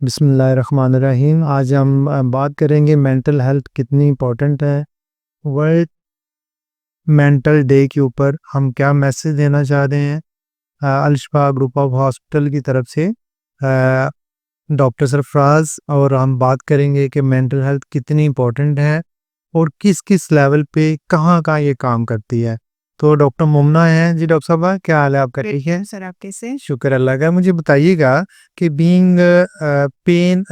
बिस्मिल्लाहिर्रहमानिर्रहीम। आज हम बात करेंगे मेंटल हेल्थ कितनी इम्पोर्टेंट है। वर्ल्ड मेंटल डे के ऊपर हम क्या मैसेज देना चाह रहे हैं। अल-शिफा ग्रुप ऑफ हॉस्पिटल की तरफ से डॉक्टर सरफराज और हम बात करेंगे कि मेंटल हेल्थ कितनी इम्पोर्टेंट है और किस किस लेवल पे कहाँ कहाँ ये काम करती है। तो डॉक्टर मुमना हैं जी। डॉक्टर साहब क्या हाल है आपका? ठीक है सर, आप कैसे? शुक्र अल्लाह का। मुझे बताइएगा कि बीइंग पेन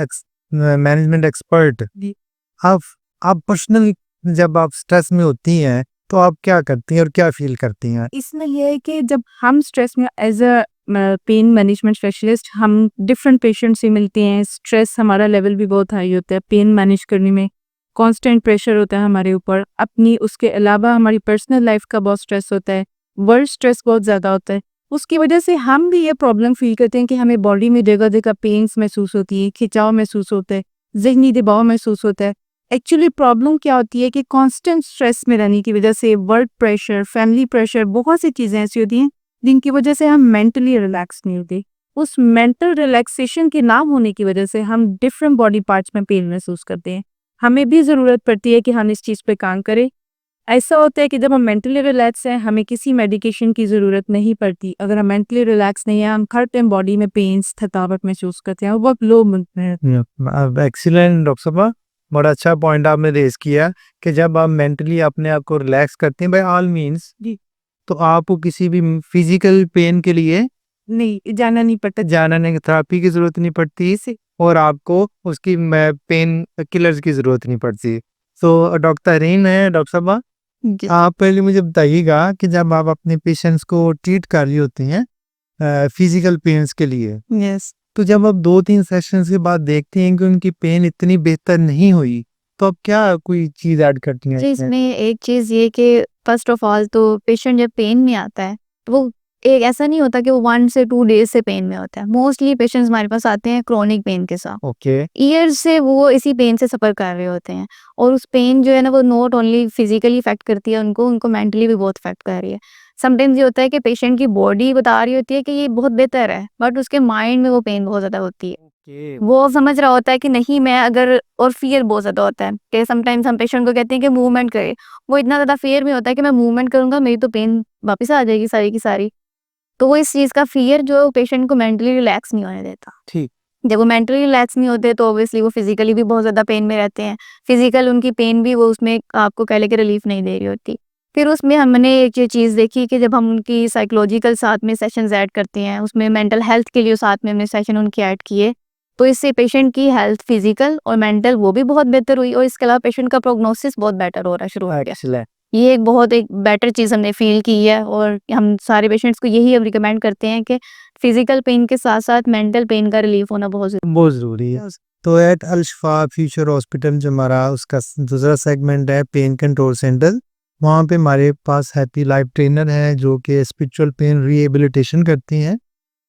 मैनेजमेंट एक्सपर्ट, जी। आप आप पर्सनल जब आप स्ट्रेस में होती हैं तो आप क्या करती हैं और क्या फील करती हैं? इसमें ये है कि जब हम स्ट्रेस में as a pain management specialist हम डिफरेंट पेशेंट से मिलते हैं। स्ट्रेस हमारा लेवल भी बहुत हाई होता है पेन मैनेज करने में। कांस्टेंट प्रेशर होता है हमारे ऊपर अपनी, उसके अलावा हमारी पर्सनल लाइफ का बहुत स्ट्रेस होता है। वर्क स्ट्रेस बहुत ज़्यादा होता है। उसकी वजह से हम भी ये प्रॉब्लम फील करते हैं कि हमें बॉडी में जगह जगह पेन्स महसूस होती है, खिंचाव महसूस होता है, जहनी दबाव महसूस होता है। एक्चुअली प्रॉब्लम क्या होती है कि कांस्टेंट स्ट्रेस में रहने की वजह से वर्क प्रेशर, फैमिली प्रेशर, बहुत सी चीज़ें ऐसी होती हैं जिनकी वजह से हम मेंटली रिलैक्स नहीं होते। उस मेंटल रिलैक्सेशन के ना होने की वजह से हम डिफरेंट बॉडी पार्ट्स में पेन महसूस करते हैं। हमें भी ज़रूरत पड़ती है कि हम इस चीज़ पे काम करें। ऐसा होता है कि जब हम मेंटली रिलैक्स हैं हमें किसी मेडिकेशन की ज़रूरत नहीं पड़ती। अगर हम मेंटली रिलैक्स नहीं है हम हर टाइम बॉडी में पेन्स, थकावट महसूस करते हैं और बहुत लो मिलते हैं। अब एक्सीलेंट डॉक्टर साहब, बड़ा अच्छा पॉइंट आपने रेज किया कि जब आप मेंटली अपने आप को रिलैक्स करते हैं बाय ऑल मींस, जी। तो आपको किसी भी फिजिकल पेन के लिए नहीं, जाना नहीं पड़ता। जाना नहीं, थेरेपी की जरूरत नहीं पड़ती से और आपको उसकी पेन किलर्स की जरूरत नहीं पड़ती। तो डॉक्टर रीन है। डॉक्टर साहब आप पहले मुझे बताइएगा कि जब आप अपने पेशेंट्स को ट्रीट कर रही होती हैं फिजिकल पेन्स के लिए, यस। तो जब आप 2-3 सेशंस के बाद देखते हैं कि उनकी पेन इतनी बेहतर नहीं हुई, तो आप क्या कोई चीज़ ऐड करती हैं जी, इसमें? इसमें एक चीज़ ये कि फ़र्स्ट ऑफ़ ऑल तो पेशेंट जब पेन में आता है, तो वो एक ऐसा नहीं होता कि वो 1 से 2 डेज़ से पेन में होता है। मोस्टली पेशेंट्स हमारे पास आते हैं क्रोनिक पेन के साथ। ओके। ईयर्स से वो इसी पेन से सफ़र कर रहे होते हैं और उस पेन जो है ना वो नॉट ओनली फिज़िकली इफ़ेक्ट करती है उनको मेंटली भी बहुत इफ़ेक्ट कर रही है। समटाइम्स ये होता है कि पेशेंट की बॉडी बता रही होती है कि ये बहुत बेहतर है, बट उसके माइंड में वो पेन बहुत ज़्यादा होती है। ओके। वो समझ रहा होता है कि नहीं मैं अगर, और फ़ियर बहुत ज़्यादा होता है कि समटाइम्स हम पेशेंट को कहते हैं कि मूवमेंट करे। वो इतना ज़्यादा फ़ियर में होता है कि मैं मूवमेंट करूँगा मेरी तो पेन वापस आ जाएगी सारी की सारी। तो वो इस चीज़ का फ़ियर जो है वो पेशेंट को मेंटली रिलैक्स नहीं होने देता। ठीक। जब वो मेंटली रिलैक्स नहीं होते तो ऑब्वियसली वो फिज़िकली भी बहुत ज़्यादा पेन में रहते हैं। फिज़िकल उनकी पेन भी वो उसमें आपको कह लें कि रिलीफ़ नहीं दे रही होती। फिर उसमें हमने एक ये चीज़ देखी कि जब हम उनकी साइकोलॉजिकल साथ में सेशंस ऐड करते हैं, उसमें मेंटल हेल्थ के लिए साथ में हमने सेशन उनके ऐड किए, तो इससे पेशेंट की हेल्थ फिज़िकल और मेंटल वो भी बहुत बेहतर हुई और इसके अलावा पेशेंट का प्रोग्नोसिस बहुत बेटर हो रहा शुरू हो गया। एक्सीलेंट। ये एक बेटर चीज़ हमने फ़ील की है और हम सारे पेशेंट्स को यही हम रिकमेंड करते हैं कि फिज़िकल पेन के साथ-साथ मेंटल पेन का रिलीफ़ होना बहुत बहुत ज़रूरी है। तो एट अल-शिफा फ्यूचर हॉस्पिटल जो हमारा उसका दूसरा सेगमेंट है पेन कंट्रोल सेंटर, वहाँ पे हमारे पास हैप्पी लाइफ ट्रेनर है जो कि स्पिरिचुअल पेन रिहेबिलिटेशन करती हैं।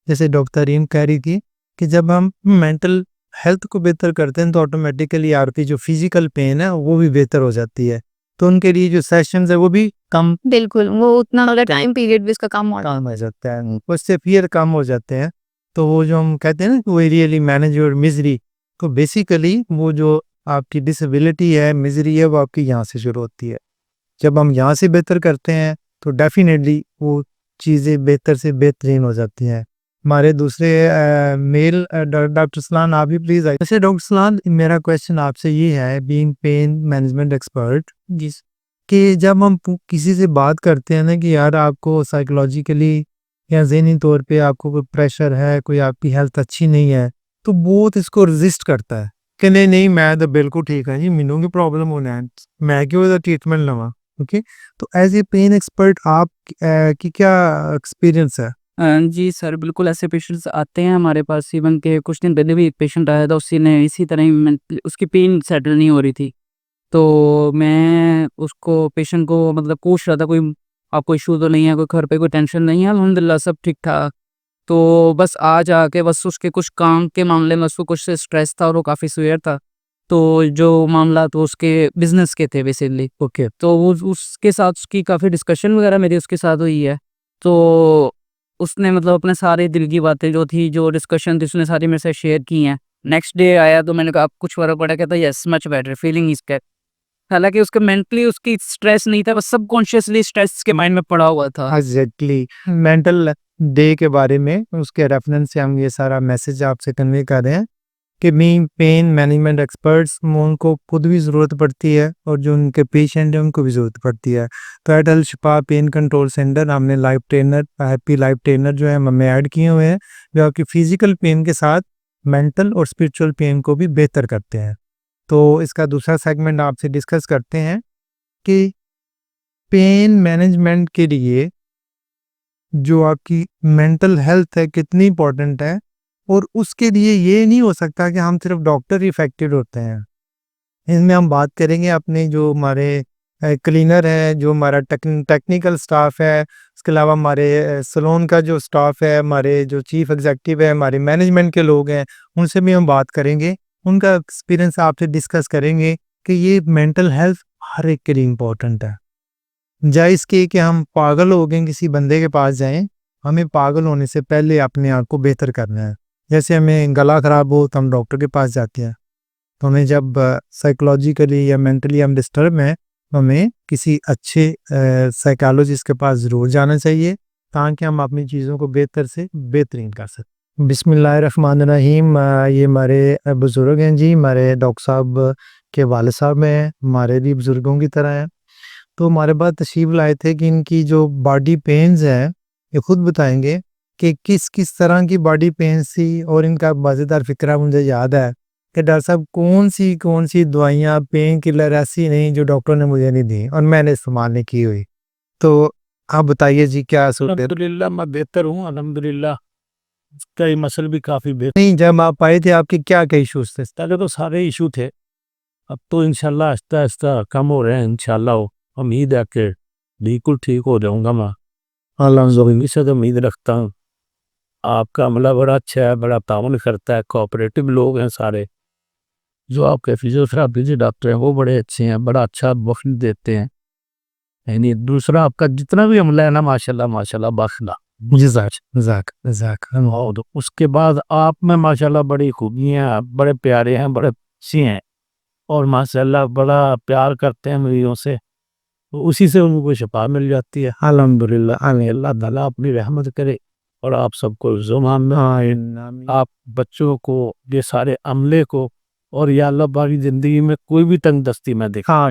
जैसे डॉक्टर रीम कह रही थी कि जब हम मेंटल हेल्थ को बेहतर करते हैं तो ऑटोमेटिकली आपकी जो फिजिकल पेन है वो भी बेहतर हो जाती है। तो उनके लिए जो सेशंस है वो भी कम बिल्कुल, वो उतना वाला टाइम पीरियड भी उसका कम हो काम हो जाता है, उससे फियर कम हो जाते हैं। तो वो जो हम कहते हैं ना कि वो रियली मैनेज योर मिजरी, तो बेसिकली वो जो आपकी डिसेबिलिटी है, मिजरी है, वो आपकी यहाँ से शुरू होती है। जब हम यहाँ से बेहतर करते हैं तो डेफिनेटली वो चीज़ें बेहतर से बेहतरीन हो जाती हैं। हमारे दूसरे मेल डॉक्टर सलान आप भी प्लीज आइए। वैसे डॉक्टर सलान मेरा क्वेश्चन आपसे ये है, बीइंग पेन मैनेजमेंट एक्सपर्ट, जिस कि जब हम किसी से बात करते हैं ना कि यार आपको साइकोलॉजिकली या ज़हनी तौर पे आपको कोई प्रेशर है, कोई आपकी हेल्थ अच्छी नहीं है, तो बहुत इसको रेजिस्ट करता है कि नहीं नहीं मैं तो बिल्कुल ठीक है जी, मैनू की प्रॉब्लम होना है, मैं क्यों इसदा ट्रीटमेंट लवां। ओके, तो एज ए पेन एक्सपर्ट आप की क्या एक्सपीरियंस है? जी सर, बिल्कुल ऐसे पेशेंट्स आते हैं हमारे पास। इवन के कुछ दिन पहले भी एक पेशेंट आया था, उसी ने इसी तरह ही उसकी पेन सेटल नहीं हो रही थी। तो मैं उसको पेशेंट को मतलब पूछ रहा था कोई आपको इशू तो नहीं है, कोई घर पे कोई टेंशन नहीं है, अल्हम्दुलिल्लाह सब ठीक-ठाक। तो बस आज आके बस उसके कुछ काम के मामले में उसको कुछ स्ट्रेस था और वो काफ़ी सीवियर था। तो जो मामला तो उसके बिज़नेस के थे बेसिकली। ओके। तो वो उसके साथ उसकी काफ़ी डिस्कशन वगैरह मेरी उसके साथ हुई है। तो उसने मतलब अपने सारे दिल की बातें जो थी, जो डिस्कशन थी उसने सारी मेरे से शेयर की हैं। नेक्स्ट डे आया तो मैंने कहा अब कुछ फ़र्क पड़ा? कहता yes much better, feeling is better. हालाँकि उसका मेंटली उसकी स्ट्रेस नहीं था, बस सबकॉन्शियसली स्ट्रेस उसके माइंड में पड़ा हुआ था। एग्जैक्टली मेंटल डे के बारे में उसके रेफरेंस से हम ये सारा मैसेज आपसे कन्वे कर रहे हैं कि पेन मैनेजमेंट एक्सपर्ट्स उनको खुद भी ज़रूरत पड़ती है और जो उनके पेशेंट हैं उनको भी ज़रूरत पड़ती है। तो एट अल शिफा पेन कंट्रोल सेंटर हमने life trainer happy life trainer जो है हमें ऐड किए हुए हैं जो आपकी फिजिकल पेन के साथ मेंटल और स्पिरिचुअल पेन को भी बेहतर करते हैं। तो इसका दूसरा सेगमेंट आपसे डिस्कस करते हैं कि पेन मैनेजमेंट के लिए जो आपकी मेंटल हेल्थ है कितनी इम्पोर्टेंट है और उसके लिए ये नहीं हो सकता कि हम सिर्फ डॉक्टर इफेक्टेड होते हैं। इसमें हम बात करेंगे अपने जो हमारे क्लीनर है, जो हमारा टेक्निकल स्टाफ है, उसके अलावा हमारे सलोन का जो स्टाफ है, हमारे जो चीफ एग्जीक्यूटिव है, हमारे मैनेजमेंट के लोग हैं, उनसे भी हम बात करेंगे, उनका एक्सपीरियंस आपसे डिस्कस करेंगे कि ये मेंटल हेल्थ हर एक के लिए इम्पोर्टेंट है। जायज़ कि हम पागल हो गए किसी बंदे के पास जाएं, हमें पागल होने से पहले अपने आप को बेहतर करना है। जैसे हमें गला ख़राब हो तो हम डॉक्टर के पास जाते हैं, तो हमें जब साइकोलॉजिकली या मेंटली हम डिस्टर्ब हैं तो हमें किसी अच्छे साइकोलॉजिस्ट के पास ज़रूर जाना चाहिए ताकि हम अपनी चीज़ों को बेहतर से बेहतरीन कर सकें। बिस्मिल्लाहिर्रहमानिर्रहीम। ये हमारे बुज़ुर्ग हैं जी, हमारे डॉक्टर साहब के वालिद साहब हैं, हमारे भी बुज़ुर्गों की तरह हैं। तो हमारे पास तशरीफ़ लाए थे कि इनकी जो बॉडी पेन्स हैं ये खुद बताएंगे कि किस किस तरह की बॉडी पेन्स थी और इनका मज़ेदार फ़िक्रा मुझे याद है कि डॉक्टर साहब कौन सी दवाइयाँ पेन किलर ऐसी नहीं जो डॉक्टर ने मुझे नहीं दी और मैंने इस्तेमाल नहीं की हुई। तो आप बताइए जी क्या सोचते हैं? अल्हम्दुलिल्लाह मैं बेहतर हूँ अल्हम्दुलिल्लाह। कई मसल भी काफ़ी बेहतर। नहीं, जब आप आए थे आपके क्या क्या इश्यूज थे? पहले तो सारे इशू थे, अब तो इंशाल्लाह आहिस्ता आहिस्ता कम हो रहे हैं। इंशाल्लाह उम्मीद है कि बिल्कुल ठीक हो जाऊँगा मैं। अल्लाह से तो उम्मीद रखता हूँ। आपका अमला बड़ा अच्छा है, बड़ा ताउन करता है, कोऑपरेटिव लोग हैं सारे। जो आपके फिजियोथेरेपी के डॉक्टर हैं वो बड़े अच्छे हैं, बड़ा अच्छा वक्त देते हैं। यानी दूसरा आपका जितना भी अमला है ना माशाल्लाह माशाल्लाह बाखला। और उसके बाद आप में माशाल्लाह बड़ी खूबियाँ, बड़े प्यारे हैं, बड़े अच्छे हैं और माशाल्लाह बड़ा प्यार करते हैं मरीजों से, तो उसी से उनको शिफा मिल जाती है। अल्हम्दुलिल्लाह अल्लाह ताला अपनी रहमत करे और आप सबको ज़ुमान में आप बच्चों को, ये सारे अमले को और या अल्लाह पाक की ज़िंदगी में कोई भी तंगदस्ती में देखा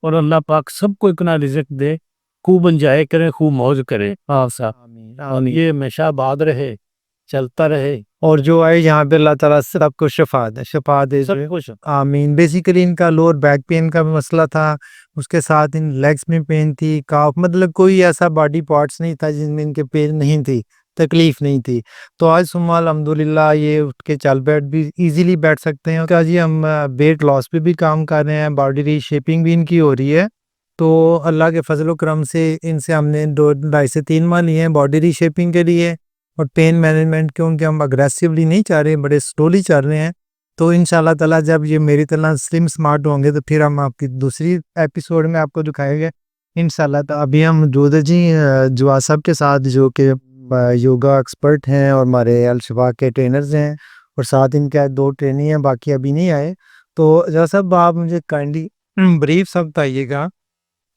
और अल्लाह पाक सबको इतना रिज़्क दे, खूब एंजॉय करें, खूब मौज करें। हाँ साहब, और ये हमेशा आबाद रहे, चलता रहे। और जो आए यहाँ पे अल्लाह ताला सबको शफा दे। सबको आमीन। बेसिकली इनका लोअर बैक पेन का भी मसला था, उसके साथ इन लेग्स में पेन थी, काफ मतलब कोई ऐसा बॉडी पार्ट्स नहीं था जिनमें इनके पेन नहीं थी, तकलीफ नहीं थी। तो आज सुम्मा अल्हम्दुलिल्लाह ये उठ के चल बैठ भी इजीली बैठ सकते हैं। क्या जी हम वेट लॉस पे भी काम कर रहे हैं, बॉडी रीशेपिंग भी इनकी हो रही है। तो अल्लाह के फजल करम से इनसे हमने 2-2.5 से 3 माह लिए हैं बॉडी रीशेपिंग के लिए और पेन मैनेजमेंट क्योंकि हम अग्रेसिवली नहीं चाह रहे, बड़े स्लोली चल रहे हैं। तो इंशाल्लाह ताला जब ये मेरी तरह स्लिम स्मार्ट होंगे तो फिर हम आपकी दूसरी एपिसोड में आपको दिखाएंगे इंशाल्लाह। तो अभी हम जोधा जी जुआ साहब के साथ जो कि योगा एक्सपर्ट हैं और हमारे अल-शिफा के ट्रेनर्स हैं और साथ इनके 2 ट्रेनी हैं, बाकी अभी नहीं आए। तो जुआ साहब आप मुझे काइंडली ब्रीफ सा बताइएगा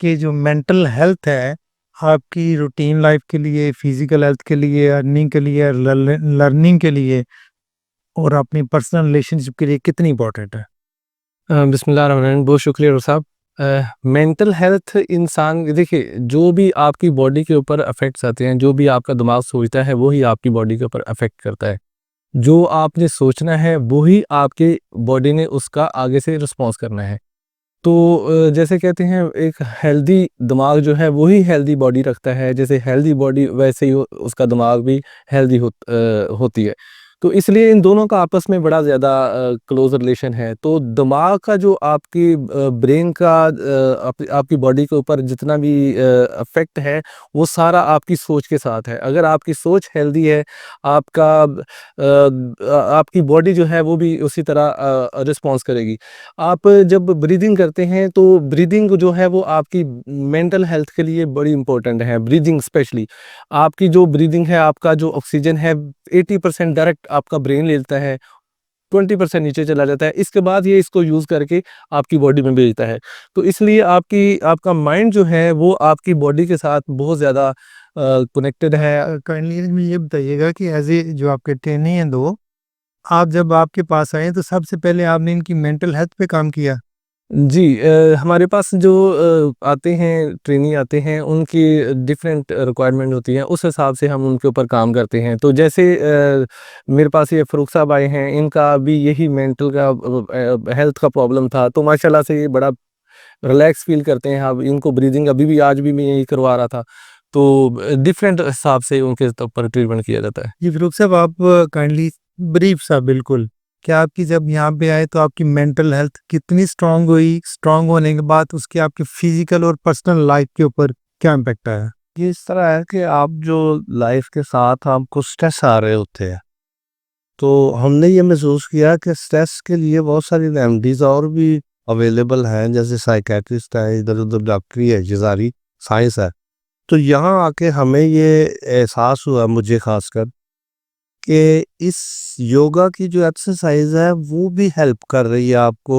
कि जो मेंटल हेल्थ है आपकी रूटीन लाइफ के लिए, फिजिकल हेल्थ के लिए, अर्निंग के लिए, लर्निंग के लिए और अपनी पर्सनल रिलेशनशिप के लिए कितनी इंपॉर्टेंट है? बिस्मिल्लाहिर्रहमानिर्रहीम। बहुत शुक्रिया डॉक्टर साहब। मेंटल हेल्थ इंसान देखिए जो भी आपकी बॉडी के ऊपर अफेक्ट्स आते हैं, जो भी आपका दिमाग सोचता है वही आपकी बॉडी के ऊपर अफेक्ट करता है। जो आपने सोचना है वही आपके बॉडी ने उसका आगे से रिस्पॉन्स करना है। तो जैसे कहते हैं एक हेल्दी दिमाग जो है वही हेल्दी बॉडी रखता है, जैसे हेल्दी बॉडी वैसे ही उसका दिमाग भी हेल्दी होती है। तो इसलिए इन दोनों का आपस में बड़ा ज़्यादा क्लोज रिलेशन है। तो दिमाग का जो आपकी ब्रेन का आपकी बॉडी के ऊपर जितना भी अफेक्ट है वो सारा आपकी सोच के साथ है। अगर आपकी सोच हेल्दी है, आपकी बॉडी जो है वो भी उसी तरह रिस्पॉन्स करेगी। आप जब ब्रीदिंग करते हैं तो ब्रीदिंग जो है वो आपकी मेंटल हेल्थ के लिए बड़ी इंपॉर्टेंट है। ब्रीदिंग स्पेशली आपकी जो ब्रीदिंग है, आपका जो ऑक्सीजन है 80% डायरेक्ट आपका ब्रेन लेता है 20% नीचे चला जाता है। इसके बाद ये इसको यूज़ करके आपकी बॉडी में भेजता है। तो इसलिए आपका माइंड जो है वो आपकी बॉडी के साथ बहुत ज़्यादा कनेक्टेड है। काइंडली मुझे ये बताइएगा कि एज ए जो आपके ट्रेनी हैं दो, आप जब आपके पास आए तो सबसे पहले आपने इनकी मेंटल हेल्थ पे काम किया? जी, हमारे पास जो आते हैं ट्रेनी आते हैं उनकी डिफरेंट रिक्वायरमेंट होती है, उस हिसाब से हम उनके ऊपर काम करते हैं। तो जैसे मेरे पास ये फ़ारूक साहब आए हैं, इनका भी यही मेंटल का हेल्थ का प्रॉब्लम था, तो माशाल्लाह से ये बड़ा रिलैक्स फील करते हैं। अब इनको ब्रीदिंग अभी भी आज भी मैं यही करवा रहा था। तो डिफरेंट हिसाब से उनके ऊपर ट्रीटमेंट किया जाता है। जी फ़ारूक साहब, आप काइंडली ब्रीफ सा बिल्कुल, क्या आपकी जब यहाँ पे आए तो आपकी मेंटल हेल्थ कितनी स्ट्रांग हुई? स्ट्रांग होने के बाद उसके आपके फिजिकल और पर्सनल लाइफ के ऊपर क्या इम्पैक्ट आया? ये इस तरह है कि आप जो लाइफ के साथ आपको स्ट्रेस आ रहे होते हैं, तो हमने ये महसूस किया कि स्ट्रेस के लिए बहुत सारी रेमेडीज और भी अवेलेबल हैं, जैसे साइकेट्रिस्ट है, इधर उधर डॉक्टरी है, जजारी साइंस है। तो यहाँ आके हमें ये एहसास हुआ, मुझे खासकर, कि इस योगा की जो एक्सरसाइज है वो भी हेल्प कर रही है आपको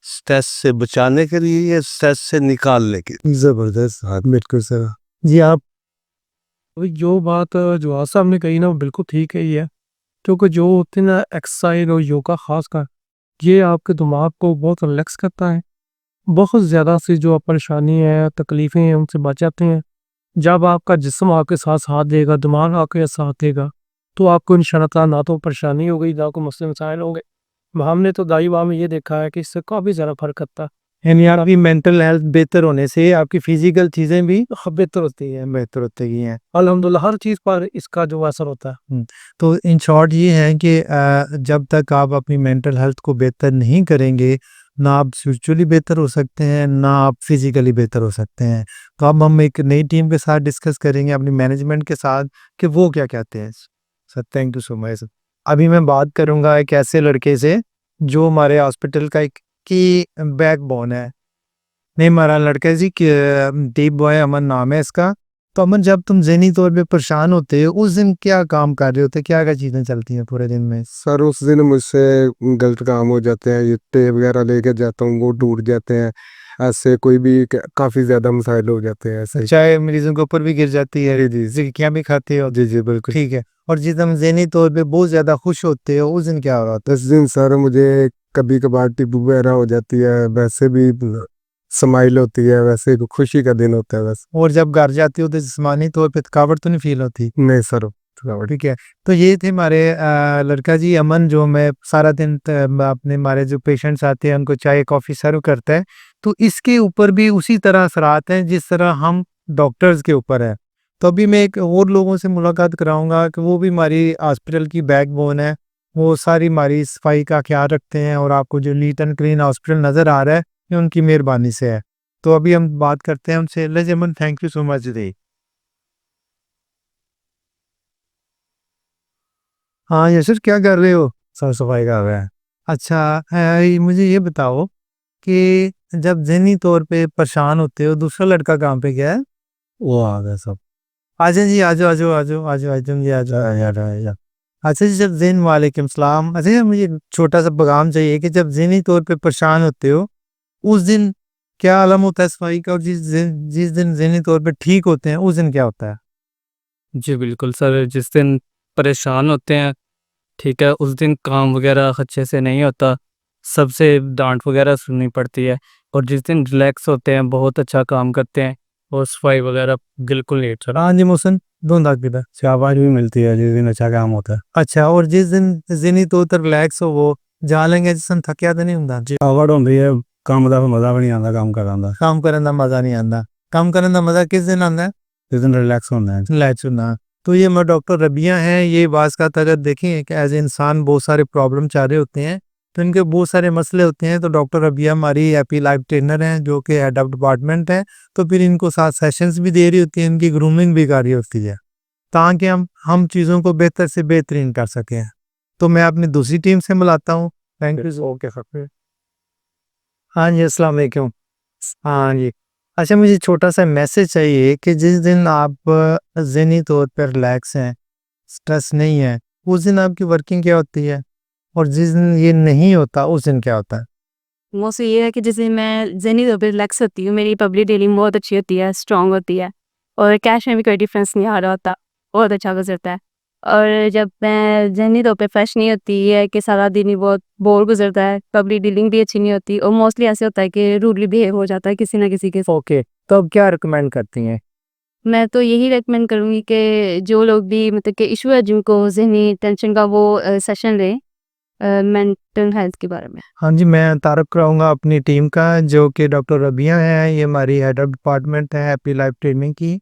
स्ट्रेस से बचाने के लिए या स्ट्रेस से निकालने के लिए। ज़बरदस्त, हाँ बिल्कुल सर। जी आप? जो बात जो साहब ने कही ना वो बिल्कुल ठीक है ही है, क्योंकि जो होती है ना एक्सरसाइज और योगा खास कर, ये आपके दिमाग को बहुत रिलैक्स करता है। बहुत ज़्यादा सी जो परेशानी है, तकलीफ़ें हैं, उनसे बच जाते हैं। जब आपका जिस्म आपके साथ साथ देगा, दिमाग आपके साथ देगा, तो आपको इंशाअल्लाह ना तो परेशानी होगी, ना कोई मसले मसाइल होंगे। हमने तो दाई वाह में ये देखा है कि इससे काफ़ी ज़्यादा फ़र्क करता है। यानी आपकी मेंटल हेल्थ बेहतर होने से आपकी फिजिकल चीज़ें भी बेहतर होती है, बेहतर होती गई हैं। अल्हम्दुलिल्लाह हर चीज़ पर इसका जो असर होता है। तो इन शॉर्ट ये है कि जब तक आप अपनी मेंटल हेल्थ को बेहतर नहीं करेंगे, ना आप स्पिरिचुअली बेहतर हो सकते हैं, ना आप फिजिकली बेहतर हो सकते हैं। तो अब हम एक नई टीम के साथ डिस्कस करेंगे अपनी मैनेजमेंट के साथ कि वो क्या कहते हैं। Sir thank you so much. अभी मैं बात करूंगा एक ऐसे लड़के से जो हमारे हॉस्पिटल का एक की बैकबोन है। नहीं, हमारा लड़का जी दीप बॉय अमन नाम है इसका। तो अमन, जब तुम ज़हनी तौर पे परेशान होते हो उस दिन क्या काम कर रहे होते, क्या क्या चीज़ें चलती हैं पूरे दिन में? सर उस दिन मुझसे गलत काम हो जाते हैं, ये टेप वगैरह लेके जाता हूँ वो टूट जाते हैं, ऐसे कोई भी काफ़ी ज़्यादा मसाइल हो जाते हैं ऐसे। चाय मरीजों के ऊपर भी गिर जाती है, जिक्कियाँ भी खाते हो? जी जी बिल्कुल। ठीक है। और जिस दिन ज़हनी तौर पे बहुत ज़्यादा खुश होते हो उस दिन क्या हो रहा था? उस दिन सर मुझे कभी कभार टिप वगैरह हो जाती है, वैसे भी स्माइल होती है, वैसे तो खुशी का दिन होता है बस। और जब घर जाते हो तो जिस्मानी तौर पे थकावट तो नहीं फील होती? नहीं सर थकावट। ठीक है। तो ये थे हमारे लड़का जी अमन, जो मैं सारा दिन अपने हमारे जो पेशेंट्स आते हैं उनको चाय कॉफ़ी सर्व करता है। तो इसके ऊपर भी उसी तरह असरात हैं जिस तरह हम डॉक्टर्स के ऊपर है। तो अभी मैं एक और लोगों से मुलाकात कराऊंगा कि वो भी हमारी हॉस्पिटल की बैकबोन है, वो सारी हमारी सफाई का ख्याल रखते हैं और आपको जो नीट एंड क्लीन हॉस्पिटल नज़र आ रहा है ये उनकी मेहरबानी से है। तो अभी हम बात करते हैं उनसे। ले अमन, थैंक यू सो मच जी। हाँ यशर, क्या कर रहे हो? साफ सफाई कर रहे हैं। अच्छा, मुझे ये बताओ कि जब ज़हनी तौर पे परेशान होते हो, दूसरा लड़का कहाँ पे गया है? वो आ गए सब। आजा जी, आ जाओ, आ जाओ, आ जाओ, आ जाओ, आ जाओ जी, आ जाओ। अच्छा जी, जब ज़हन वालेकुम सलाम। अच्छा जी, मुझे छोटा सा पैगाम चाहिए कि जब ज़हनी तौर पे परेशान होते हो, उस दिन क्या आलम होता है सफाई का? और जिस दिन ज़हनी तौर पे ठीक होते हैं, उस दिन क्या होता है? जी बिल्कुल सर, जिस दिन परेशान होते हैं, ठीक है, उस दिन काम वगैरह अच्छे से नहीं होता, सबसे डांट वगैरह सुननी पड़ती है। और जिस दिन रिलैक्स होते हैं, बहुत अच्छा काम करते हैं और सफाई वगैरह बिल्कुल नहीं सर। हाँ जी मोहसिन, धुंधा किधर? शाबाश भी मिलती है जिस दिन अच्छा काम होता है। अच्छा, और जिस दिन ज़हनी तौर पर रिलैक्स हो, वो जहाँ लेंगे जिस दिन थकिया तो नहीं होता? थकावट होती है, काम का मजा भी नहीं आता, काम करने का। काम करने का मज़ा नहीं आता। काम करने का मज़ा किस दिन आता है? जिस दिन रिलैक्स होना है। रिलैक्स होना। तो ये मैं डॉक्टर रबिया हैं, ये बाज़ का अगर देखें कि एज ए इंसान बहुत सारे प्रॉब्लम चाह रहे होते हैं, तो इनके बहुत सारे मसले होते हैं। तो डॉक्टर रबिया हमारी हैप्पी लाइफ ट्रेनर हैं जो कि हेड ऑफ डिपार्टमेंट है। तो फिर इनको साथ सेशंस भी दे रही होती है, इनकी ग्रूमिंग भी कर रही होती है ताकि हम चीज़ों को बेहतर से बेहतरीन कर सकें। तो मैं अपनी दूसरी टीम से मिलाता हूँ। Thank you. Okay sir. हाँ जी, अस्सलाम वालेकुम। हाँ जी। अच्छा, मुझे छोटा सा मैसेज चाहिए कि जिस दिन आप ज़हनी तौर पर रिलैक्स हैं, स्ट्रेस नहीं है, उस दिन आपकी वर्किंग क्या होती है? और जिस दिन ये नहीं होता उस दिन क्या होता है? मोस्टली ये है कि जैसे मैं ज़हनी तौर पे रिलैक्स होती हूँ, मेरी पब्लिक डीलिंग बहुत अच्छी होती है, स्ट्रॉन्ग होती है और कैश में भी कोई डिफरेंस नहीं आ रहा होता, बहुत अच्छा गुजरता है। और जब मैं ज़हनी तौर पे फ्रेश नहीं होती, ये है कि सारा दिन ही बहुत बोर गुजरता है, पब्लिक डीलिंग भी अच्छी नहीं होती और मोस्टली ऐसे होता है कि रूडली बिहेव हो जाता है किसी ना किसी के साथ। ओके, तो अब क्या रिकमेंड करती हैं? मैं तो यही रेकमेंड करूँगी कि जो लोग भी मतलब कि इशू है जिनको ज़हनी टेंशन का वो सेशन लें मेंटल हेल्थ के बारे में। हाँ जी, मैं तारुफ कराऊँगा अपनी टीम का, जो कि डॉक्टर रबिया हैं, ये हमारी हेड ऑफ़ डिपार्टमेंट है हैप्पी लाइफ ट्रेनिंग की,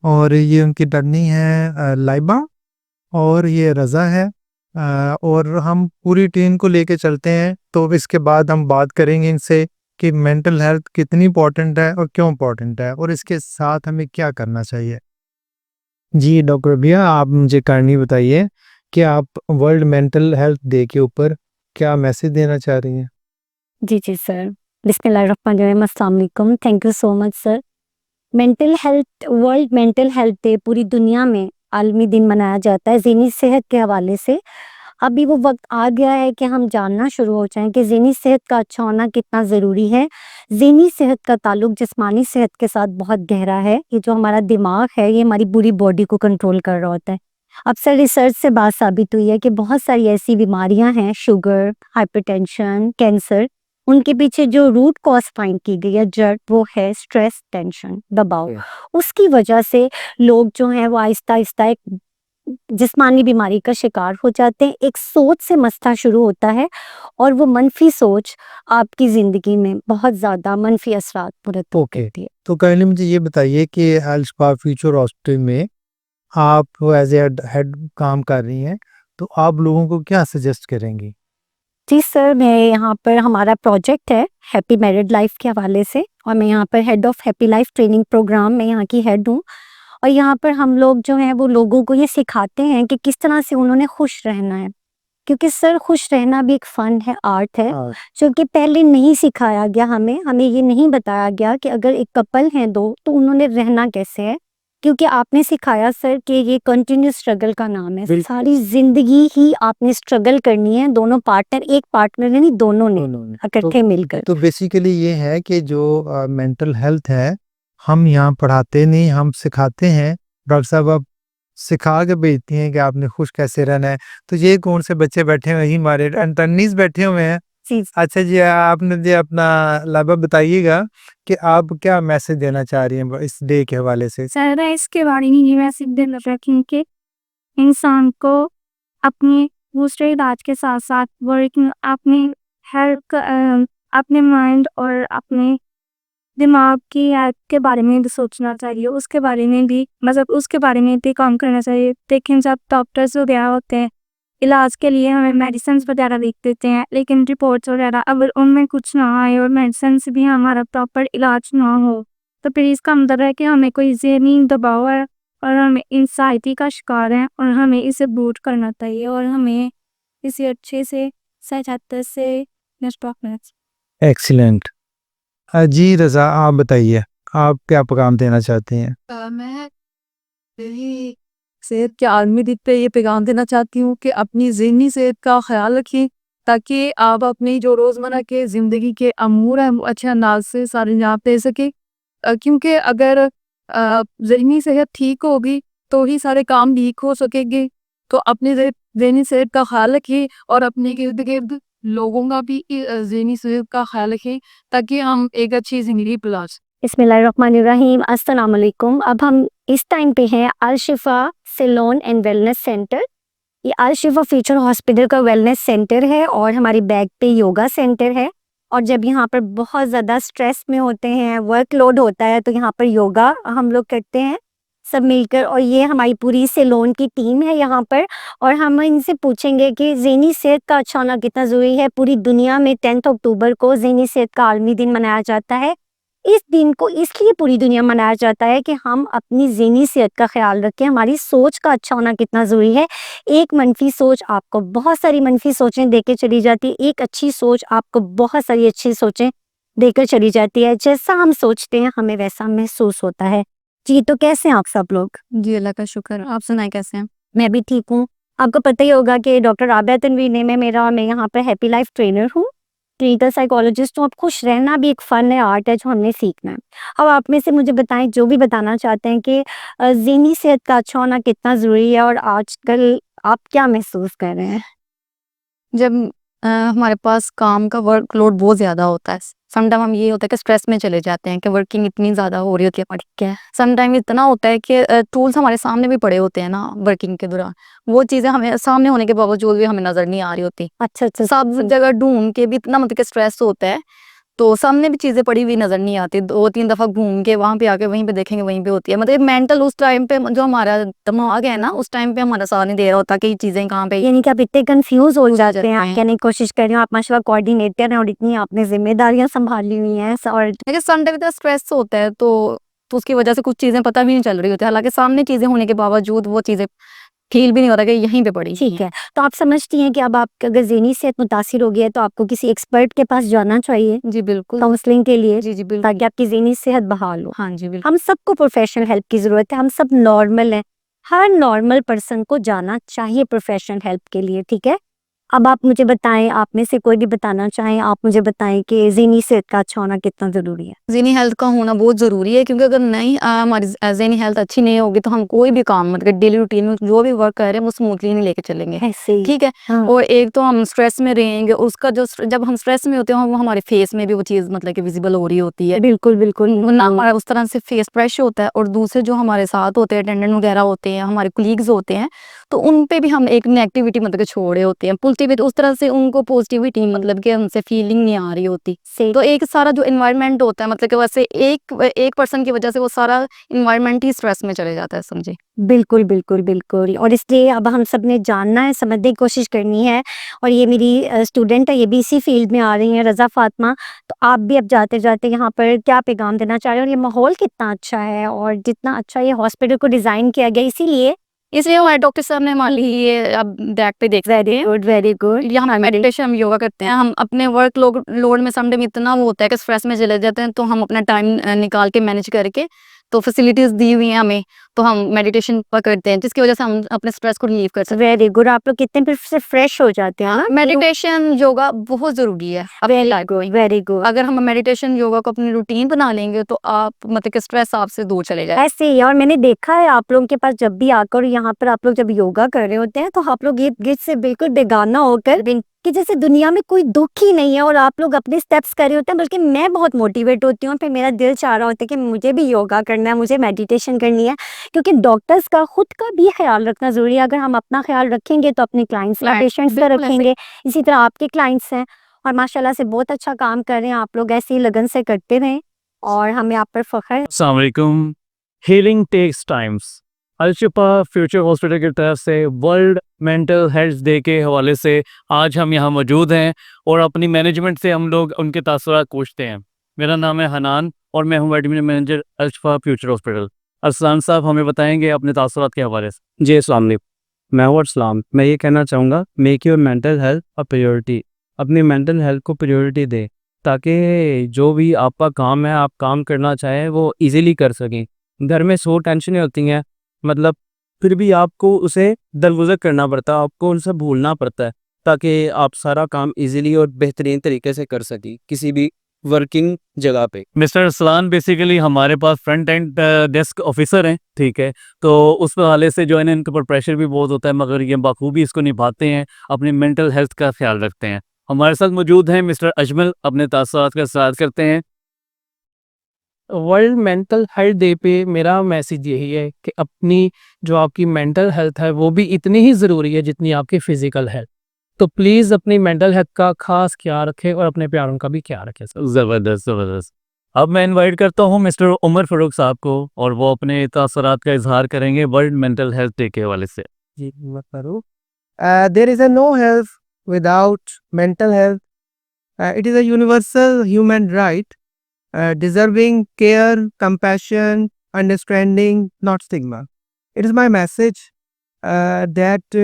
और ये उनकी टर्नी है लाइबा, और ये रज़ा है। और हम पूरी टीम को लेके चलते हैं, तो इसके बाद हम बात करेंगे इनसे कि मेंटल हेल्थ कितनी इम्पोर्टेंट है और क्यों इम्पोर्टेंट है, और इसके साथ हमें क्या करना चाहिए। जी, डॉक्टर रबिया, आप मुझे काइंडली बताइए कि आप वर्ल्ड मेंटल हेल्थ डे के ऊपर क्या मैसेज देना चाह रही हैं? जी, जी सर। बिस्मिल्लाहिर्रहमानिर्रहीम, अस्सलाम वालेकुम। Thank you so much sir. World mental health day पूरी दुनिया में आलमी दिन मनाया जाता है ज़हनी सेहत के हवाले से। अभी वो वक़्त आ गया है कि हम जानना शुरू हो जाएँ कि ज़हनी सेहत का अच्छा होना कितना ज़रूरी है। ज़हनी सेहत का ताल्लुक जिस्मानी सेहत के साथ बहुत गहरा है। ये जो हमारा दिमाग है, ये हमारी पूरी बॉडी को कंट्रोल कर रहा होता है। अक्सर रिसर्च से बात साबित हुई है कि बहुत सारी ऐसी बीमारियां हैं, शुगर, हाइपरटेंशन, कैंसर, उनके पीछे जो रूट कॉज फाइंड की गई है, जड़, वो है स्ट्रेस, टेंशन, दबाव। उसकी वजह से लोग जो हैं वो आहिस्ता आहिस्ता एक जिस्मानी बीमारी का शिकार हो जाते हैं। एक सोच से मसला शुरू होता है और वो मनफी सोच आपकी ज़िंदगी में बहुत ज़्यादा मनफी असरात मुरतब ओके, करती है। तो काइंडली मुझे ये बताइए कि अल शिफा फ्यूचर हॉस्पिटल में आप एज़ ए हेड काम कर रही हैं, तो आप लोगों को क्या सजेस्ट करेंगी? जी सर, मैं यहाँ पर हमारा प्रोजेक्ट है हैप्पी मैरिड लाइफ के हवाले से, और मैं यहाँ पर head of happy life training programme में यहाँ की हेड हूँ। और यहाँ पर हम लोग जो हैं वो लोगों को ये सिखाते हैं कि किस तरह से उन्होंने खुश रहना है। क्योंकि सर खुश रहना भी एक फ़न है, आर्ट है, हाँ। जो कि पहले नहीं सिखाया गया हमें। हमें ये नहीं बताया गया कि अगर एक कपल हैं 2 तो उन्होंने रहना कैसे है। क्योंकि आपने सिखाया सर कि ये कंटिन्यूअस स्ट्रगल का नाम है। सारी ज़िंदगी ही आपने स्ट्रगल करनी है, दोनों पार्टनर, एक पार्टनर ने नहीं, दोनों ने उन्होंने इकट्ठे मिलकर। तो बेसिकली ये है कि जो मेंटल हेल्थ है, हम यहाँ पढ़ाते नहीं, हम सिखाते हैं। डॉक्टर साहब आप सिखा के भेजती हैं कि आपने खुश कैसे रहना है। तो ये कौन से बच्चे बैठे हुए हैं? यही हमारे इंटर्नीज बैठे हुए हैं। जी। अच्छा जी, आपने जी अपना लाइबा बताइएगा कि आप क्या मैसेज देना चाह रही हैं इस डे के हवाले से? सर इसके बारे में ये मैसेज देना चाहती हूँ कि इंसान को अपने दूसरे इलाज के साथ साथ वर्किंग अपनी हेल्थ अपने माइंड और अपने दिमाग की हेल्थ के बारे में भी सोचना चाहिए, उसके बारे में भी मतलब उसके बारे में भी काम करना चाहिए। लेकिन जब डॉक्टर्स वगैरह होते हैं इलाज के लिए हमें मेडिसिन वगैरह लिख देते हैं, लेकिन रिपोर्ट्स वगैरह अगर उनमें कुछ ना आए और मेडिसिन से भी हमारा प्रॉपर इलाज ना हो, तो फिर इसका मतलब है कि हमें कोई ज़हनी दबाव है और हम एंग्जायटी का शिकार हैं और हमें इसे दूर करना चाहिए और हमें इसे अच्छे से सहायता से निष्पादन करना चाहिए। एक्सीलेंट। जी रज़ा, आप बताइए, आप क्या पैगाम देना चाहते हैं? मैं यही सेहत के आलमी दिन पे ये पैगाम देना चाहती हूँ कि अपनी ज़हनी सेहत का ख्याल रखें, ताकि आप अपनी जो रोज़मर्रा के ज़िंदगी के अमूर हैं वो अच्छे अंदाज से सारे अंजाम दे सकें। क्योंकि अगर ज़हनी सेहत ठीक होगी तो ही सारे काम ठीक हो सकेंगे। तो अपनी ज़हनी सेहत का ख्याल रखें और अपने इर्द गिर्द लोगों का भी ज़हनी सेहत का ख्याल रखें, ताकि हम एक अच्छी ज़िंदगी गुजार सकें। बिस्मिल्लाहिर्रहमानिर्रहीम, अस्सलाम वालेकुम। अब हम इस टाइम पे हैं अल शिफा सैलून एंड वेलनेस सेंटर। ये अल शिफा फ्यूचर हॉस्पिटल का वेलनेस सेंटर है और हमारी बैक पे योगा सेंटर है। और जब यहाँ पर बहुत ज़्यादा स्ट्रेस में होते हैं, वर्कलोड होता है, तो यहाँ पर योगा हम लोग करते हैं सब मिलकर। और ये हमारी पूरी सैलून की टीम है यहाँ पर, और हम इनसे पूछेंगे कि ज़हनी सेहत का अच्छा होना कितना ज़रूरी है। पूरी दुनिया में 10 अक्टूबर को ज़हनी सेहत का आलमी दिन मनाया जाता है। इस दिन को इसलिए पूरी दुनिया मनाया जाता है कि हम अपनी ज़हनी सेहत का ख्याल रखें, हमारी सोच का अच्छा होना कितना ज़रूरी है। एक मनफी सोच आपको बहुत सारी मनफी सोचें देके चली जाती है, एक अच्छी सोच आपको बहुत सारी अच्छी सोचें देकर चली जाती है। जैसा हम सोचते हैं हमें वैसा महसूस होता है। जी, तो कैसे हैं आप सब लोग? जी अल्लाह का शुक्र, आप सुनाए कैसे हैं? मैं भी ठीक हूँ। आपको पता ही होगा कि डॉक्टर राबिया तनवीर नेम है मेरा और मैं यहाँ पर हैप्पी लाइफ ट्रेनर हूँ, क्लिनिकल साइकोलॉजिस्ट हूँ। अब खुश रहना भी एक फ़न है, आर्ट है जो हमने सीखना है। अब आप में से मुझे बताएं, जो भी बताना चाहते हैं कि ज़हनी सेहत का अच्छा होना कितना ज़रूरी है और आजकल आप क्या महसूस कर रहे हैं? जब हमारे पास काम का वर्कलोड बहुत ज़्यादा होता है, समटाइम हम ये होता है कि स्ट्रेस में चले जाते हैं कि वर्किंग इतनी ज़्यादा हो रही होती है हमारी। क्या समटाइम इतना होता है कि टूल्स हमारे सामने भी पड़े होते हैं ना वर्किंग के दौरान, वो चीज़ें हमें सामने होने के बावजूद भी हमें नज़र नहीं आ रही होती। अच्छा अच्छा सब जगह ढूंढ के भी इतना मतलब कि स्ट्रेस होता है, तो सामने भी चीज़ें पड़ी हुई नज़र नहीं आती। 2-3 दफ़ा घूम के वहाँ पे आके वहीं पे देखेंगे, वहीं पे होती है। मतलब मेंटल उस टाइम पे जो हमारा दिमाग है ना, उस टाइम पे हमारा साथ नहीं दे रहा होता कि ये चीज़ें कहाँ पे। यानी कि आप इतने कंफ्यूज हो जाते हैं, जाते आप हैं। कहने की कोशिश कर रहे हो, आप माशाल्लाह कोऑर्डिनेटर हैं और इतनी आपने जिम्मेदारियां संभाली हुई हैं और लेकिन समटाइम इतना स्ट्रेस होता है तो उसकी वजह से कुछ चीज़ें पता भी नहीं चल रही होती, हालाँकि सामने चीज़ें होने के बावजूद वो चीज़ें फ़ील भी नहीं होता कि यहीं पे पड़ी ठीक है। तो आप समझती हैं कि अब आपकी अगर ज़हनी सेहत मुतासिर हो गई है तो आपको किसी एक्सपर्ट के पास जाना चाहिए जी, बिल्कुल। काउंसलिंग के लिए, जी, बिल्कुल। ताकि आपकी ज़हनी सेहत बहाल हो। हाँ जी, बिल्कुल। हम सबको प्रोफेशनल हेल्प की ज़रूरत है, हम सब नॉर्मल हैं। हर नॉर्मल पर्सन को जाना चाहिए प्रोफेशनल हेल्प के लिए, ठीक है? अब आप मुझे बताएं, आप में से कोई भी बताना चाहें, आप मुझे बताएं कि ज़हनी सेहत का अच्छा होना कितना ज़रूरी है? ज़हनी हेल्थ का होना बहुत ज़रूरी है, क्योंकि अगर नहीं हमारी ज़हनी हेल्थ अच्छी नहीं होगी तो हम कोई भी काम मतलब डेली रूटीन में जो भी वर्क कर रहे हैं वो स्मूथली नहीं लेके चलेंगे। ऐसे ही। ठीक है। हाँ। और एक तो हम स्ट्रेस में रहेंगे, उसका जो जब हम स्ट्रेस में होते हैं वो हमारे फेस में भी वो चीज़ मतलब कि विजिबल हो रही होती है। बिल्कुल बिल्कुल। ना हमारा उस तरह से फेस फ्रेश होता है, और दूसरे जो हमारे साथ होते हैं अटेंडेंट वगैरह होते हैं, हमारे कोलीग्स होते हैं, तो उन पे भी हम एक नेगेटिविटी मतलब कि छोड़े होते हैं। पॉजिटिविटी उस तरह से उनको पॉजिटिविटी मतलब कि हमसे फीलिंग नहीं आ रही होती। सही। तो एक सारा जो एनवायरनमेंट होता है मतलब कि वैसे एक पर्सन की वजह से वो सारा एनवायरनमेंट ही स्ट्रेस में चले जाता है, समझे। बिल्कुल, बिल्कुल, बिल्कुल। और इसलिए अब हम सब ने जानना है, समझने की कोशिश करनी है। और ये मेरी स्टूडेंट है, ये भी इसी फ़ील्ड में आ रही हैं, रज़ा फ़ातिमा। तो आप भी अब जाते-जाते यहाँ पर क्या पैगाम देना चाह रहे हैं? और ये माहौल कितना अच्छा है और जितना अच्छा ये हॉस्पिटल को डिज़ाइन किया गया, इसीलिए इसलिए हमारे डॉक्टर साहब ने हमारे लिए ये अब बैक पे देख रहे हैं। Very good. यहाँ हमारे मेडिटेशन, हम योगा करते हैं। हम अपने वर्क लोड में समटाइम इतना वो होता है कि स्ट्रेस में चले जाते हैं, तो हम अपना टाइम निकाल के मैनेज करके, तो फैसिलिटीज़ दी हुई हैं हमें, तो हम मेडिटेशन करते हैं, जिसकी वजह से हम अपने स्ट्रेस को रिलीव कर सकते वेरी गुड। आप लोग कितने फिर से फ्रेश हो जाते हैं, हाँ? हैं। मेडिटेशन योगा बहुत ज़रूरी है अपनी लाइफ में। Very good. अगर हम मेडिटेशन योगा को अपनी रूटीन बना लेंगे तो आप मतलब कि स्ट्रेस आपसे दूर चले जाए। ऐसे ही। और मैंने देखा है आप लोगों के पास जब भी आकर यहाँ पर आप लोग जब योगा कर रहे होते हैं तो आप लोग गिर्द से बिल्कुल बेगाना होकर कि जैसे दुनिया में कोई दुख ही नहीं है और आप लोग अपने स्टेप्स कर रहे होते हैं। बल्कि मैं बहुत मोटिवेट होती हूँ, फिर मेरा दिल चाह रहा होता है कि मुझे भी योगा करना है, मुझे मेडिटेशन करनी है, क्योंकि डॉक्टर्स का खुद का भी ख्याल रखना ज़रूरी है। अगर हम अपना ख्याल रखेंगे तो अपने क्लाइंट्स का, पेशेंट्स का बिल्कुल ऐसे। रखेंगे। इसी तरह आपके क्लाइंट्स हैं और माशाल्लाह से बहुत अच्छा काम कर रहे हैं आप लोग, ऐसे ही लगन से करते रहें और हमें आप पर फ़ख्र है। अस्सलाम वालेकुम। हीलिंग टेक्स टाइम्स। अलशिफा फ्यूचर हॉस्पिटल की तरफ से वर्ल्ड मेंटल हेल्थ डे के हवाले से आज हम यहाँ मौजूद हैं और अपनी मैनेजमेंट से हम लोग उनके तासुरात पूछते हैं। मेरा नाम है हनान और मैं हूँ admin manager Alshifa future hospital. Arsalan sahab हमें बताएंगे अपने तासुरात के हवाले से। जी अस्सलाम वालेकुम। मैं हूँ अरसलान। मैं ये कहना चाहूँगा, make your mental health a priority. अपनी मेंटल हेल्थ को प्रायोरिटी दें ताकि जो भी आपका काम है, आप काम करना चाहें वो इजीली कर सकें। घर में 100 टेंशनें होती हैं, मतलब फिर भी आपको उसे दरगुजर करना पड़ता है, आपको उनसे भूलना पड़ता है ताकि आप सारा काम इजीली और बेहतरीन तरीके से कर सकें किसी भी वर्किंग जगह पे। मिस्टर अरसलान बेसिकली हमारे पास फ्रंट एंड डेस्क ऑफिसर हैं, ठीक है। तो उस हवाले से जो है ना इनके ऊपर प्रेशर भी बहुत होता है, मगर ये बखूबी इसको निभाते हैं, अपनी मेंटल हेल्थ का ख्याल रखते हैं। हमारे साथ मौजूद हैं मिस्टर अजमल, अपने तासुरात का इज़हार करते हैं। वर्ल्ड मेंटल हेल्थ डे पे मेरा मैसेज यही है कि अपनी जो आपकी मेंटल हेल्थ है वो भी इतनी ही ज़रूरी है जितनी आपकी फ़िज़िकल हेल्थ। तो प्लीज़ अपनी मेंटल हेल्थ का ख़ास ख्याल रखें और अपने प्यारों का भी ख्याल रखें। ज़बरदस्त ज़बरदस्त। अब मैं इनवाइट करता हूँ मिस्टर उमर फ़ारूक साहब को और वो अपने तासुरात का इज़हार करेंगे वर्ल्ड मेंटल हेल्थ डे के हवाले से। जी, Umar Farooq. There is a no health without mental health. It is a universal human right, deserving care, compassion, understanding, not stigma. It is my message that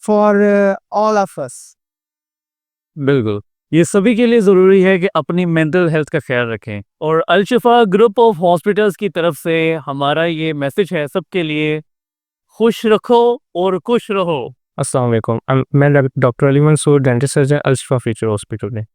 for all of us. बिल्कुल, ये सभी के लिए ज़रूरी है कि अपनी मेंटल हेल्थ का ख्याल रखें। और अलशिफा ग्रुप ऑफ हॉस्पिटल्स की तरफ से हमारा ये मैसेज है सबके लिए, खुश रखो और खुश रहो। अस्सलाम वालेकुम। मैं doctor Ali Mansoor, dental surgeon, Al Shifa future hospital में।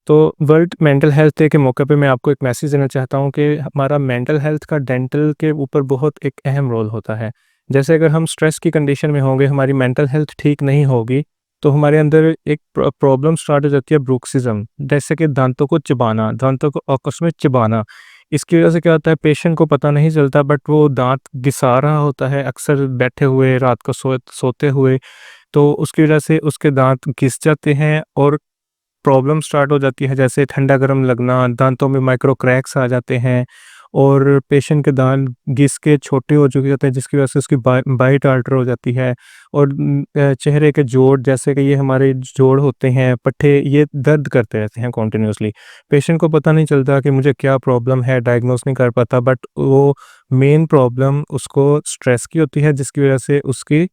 तो वर्ल्ड मेंटल हेल्थ डे के मौके पे मैं आपको एक मैसेज देना चाहता हूँ कि हमारा मेंटल हेल्थ का डेंटल के ऊपर बहुत एक अहम रोल होता है। जैसे अगर हम स्ट्रेस की कंडीशन में होंगे, हमारी मेंटल हेल्थ ठीक नहीं होगी, तो हमारे अंदर एक प्रॉब्लम स्टार्ट हो जाती है, ब्रुक्सिज्म, जैसे कि दांतों को चबाना, दांतों को आपस में चबाना। इसकी वजह से क्या होता है, पेशेंट को पता नहीं चलता बट वो दांत घिसा रहा होता है अक्सर बैठे हुए, रात को सोते हुए, तो उसकी वजह से उसके दांत घिस जाते हैं और प्रॉब्लम स्टार्ट हो जाती है, जैसे ठंडा गर्म लगना, दांतों में माइक्रो क्रैक्स आ जाते हैं और पेशेंट के दांत घिस के छोटे हो चुके होते हैं, जिसकी वजह से उसकी बाइट आल्टर हो जाती है और चेहरे के जोड़, जैसे कि ये हमारे जोड़ होते हैं, पट्टे, ये दर्द करते रहते हैं कॉन्टिन्यूसली। पेशेंट को पता नहीं चलता कि मुझे क्या प्रॉब्लम है, डायग्नोस नहीं कर पाता, बट वो मेन प्रॉब्लम उसको स्ट्रेस की होती है, जिसकी वजह से उसकी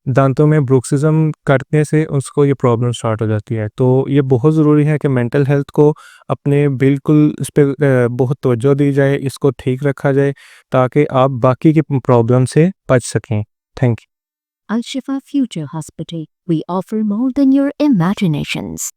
दांतों में ब्रुक्सिज्म करने से उसको ये प्रॉब्लम स्टार्ट हो जाती है। तो ये बहुत ज़रूरी है कि मेंटल हेल्थ को अपने बिल्कुल इस पे बहुत तवज्जो दी जाए, इसको ठीक रखा जाए ताकि आप बाकी की प्रॉब्लम से बच सकें। Thank you. Al Shifa Future Hospital. We offer more than your imaginations.